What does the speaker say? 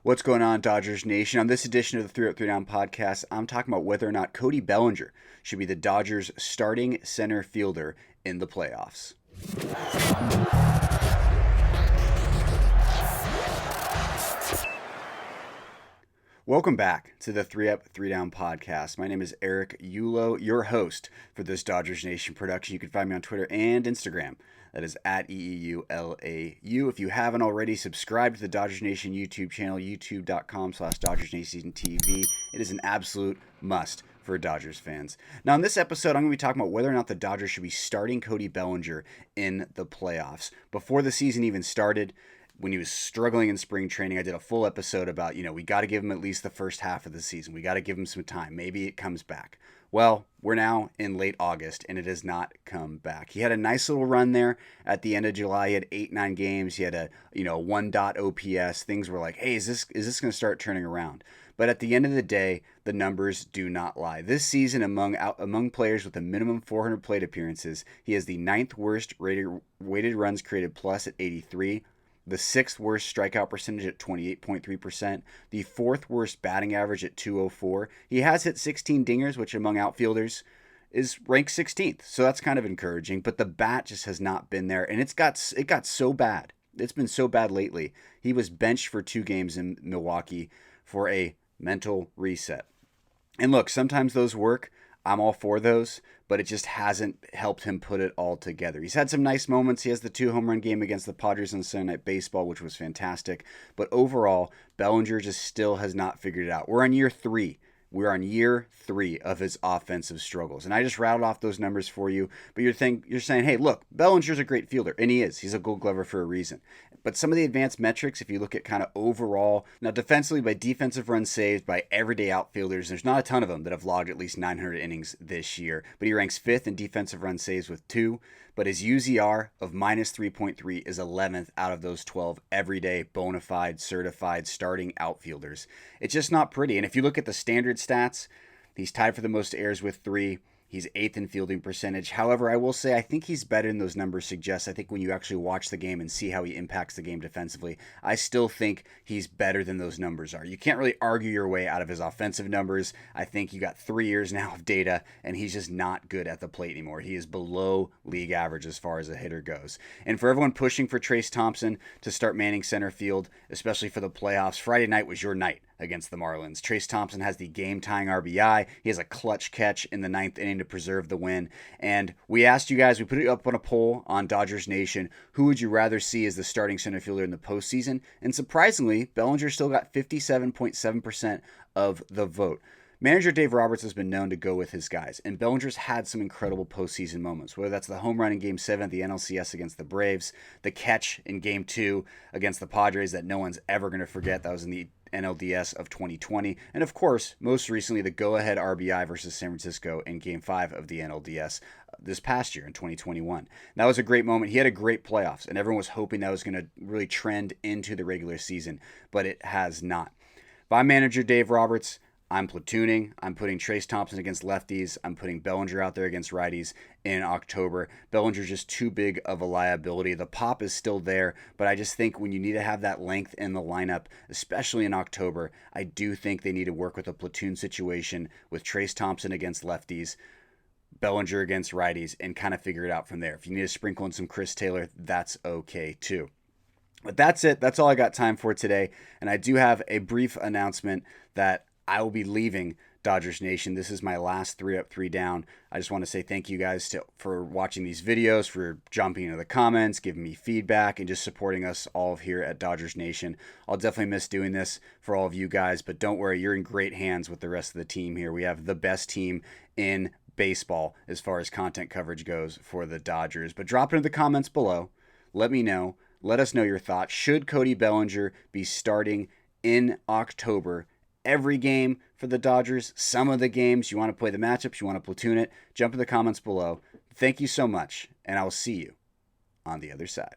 What's going on, Dodgers Nation? On this edition of the 3 Up 3 Down podcast, I'm talking about whether or not Cody Bellinger should be the Dodgers' starting center fielder in the playoffs. Welcome back to the 3 Up 3 Down podcast. My name is Eric Yulo, your host for this Dodgers Nation production. You can find me on Twitter and Instagram. That is at EEULAU. If you haven't already, subscribe to the Dodgers Nation YouTube channel, youtube.com/Dodgers Nation TV. It is an absolute must for Dodgers fans. Now, in this episode, I'm going to be talking about whether or not the Dodgers should be starting Cody Bellinger in the playoffs. Before the season even started, when he was struggling in spring training, I did a full episode about, we got to give him at least the first half of the season. We got to give him some time. Maybe it comes back. Well, we're now in late August, and it has not come back. He had a nice little run there at the end of July. He had 8-9 games. He had a 1 OPS. Things were like, hey, is this going to start turning around? But at the end of the day, the numbers do not lie. This season, among players with a minimum 400 plate appearances, he has the 9th worst weighted runs created plus at 83. The 6th worst strikeout percentage at 28.3%, the 4th worst batting average at 204. He has hit 16 dingers, which among outfielders is ranked 16th. So that's kind of encouraging, but the bat just has not been there, and it got so bad. It's been so bad lately. He was benched for 2 games in Milwaukee for a mental reset. And look, sometimes those work. I'm all for those, but it just hasn't helped him put it all together. He's had some nice moments. He has the 2 home run game against the Padres on Sunday Night Baseball, which was fantastic. But overall, Bellinger just still has not figured it out. We're on year 3. We're on year 3 of his offensive struggles. And I just rattled off those numbers for you, but you're saying, hey, look, Bellinger's a great fielder, and he is. He's a Gold Glover for a reason. But some of the advanced metrics, if you look at kind of overall, now defensively by defensive runs saved by everyday outfielders, there's not a ton of them that have logged at least 900 innings this year. But he ranks 5th in defensive runs saves with 2. But his UZR of minus 3.3 is 11th out of those 12 everyday, bona fide, certified starting outfielders. It's just not pretty. And if you look at the standard stats, he's tied for the most errors with 3. He's 8th in fielding percentage. However, I will say I think he's better than those numbers suggest. I think when you actually watch the game and see how he impacts the game defensively, I still think he's better than those numbers are. You can't really argue your way out of his offensive numbers. I think you got 3 years now of data, and he's just not good at the plate anymore. He is below league average as far as a hitter goes. And for everyone pushing for Trayce Thompson to start manning center field, especially for the playoffs, Friday night was your night against the Marlins. Trayce Thompson has the game-tying RBI. He has a clutch catch in the 9th inning to preserve the win. And we asked you guys, we put it up on a poll on Dodgers Nation, who would you rather see as the starting center fielder in the postseason? And surprisingly, Bellinger still got 57.7% of the vote. Manager Dave Roberts has been known to go with his guys, and Bellinger's had some incredible postseason moments, whether that's the home run in Game 7 at the NLCS against the Braves, the catch in Game 2 against the Padres that no one's ever going to forget. That was in the NLDS of 2020. And of course, most recently, the go-ahead RBI versus San Francisco in Game 5 of the NLDS this past year in 2021. That was a great moment. He had a great playoffs, and everyone was hoping that was going to really trend into the regular season, but it has not. By manager Dave Roberts, I'm platooning. I'm putting Trayce Thompson against lefties. I'm putting Bellinger out there against righties in October. Bellinger's just too big of a liability. The pop is still there, but I just think when you need to have that length in the lineup, especially in October, I do think they need to work with a platoon situation with Trayce Thompson against lefties, Bellinger against righties, and kind of figure it out from there. If you need to sprinkle in some Chris Taylor, that's okay too. But that's it. That's all I got time for today. And I do have a brief announcement that I will be leaving Dodgers Nation. This is my last 3 Up 3 Down. I just want to say thank you guys for watching these videos, for jumping into the comments, giving me feedback, and just supporting us all here at Dodgers Nation. I'll definitely miss doing this for all of you guys, but don't worry, you're in great hands with the rest of the team here. We have the best team in baseball as far as content coverage goes for the Dodgers. But drop it in the comments below. Let me know. Let us know your thoughts. Should Cody Bellinger be starting in October? Every game for the Dodgers, some of the games, you want to play the matchups, you want to platoon it, jump in the comments below. Thank you so much, and I will see you on the other side.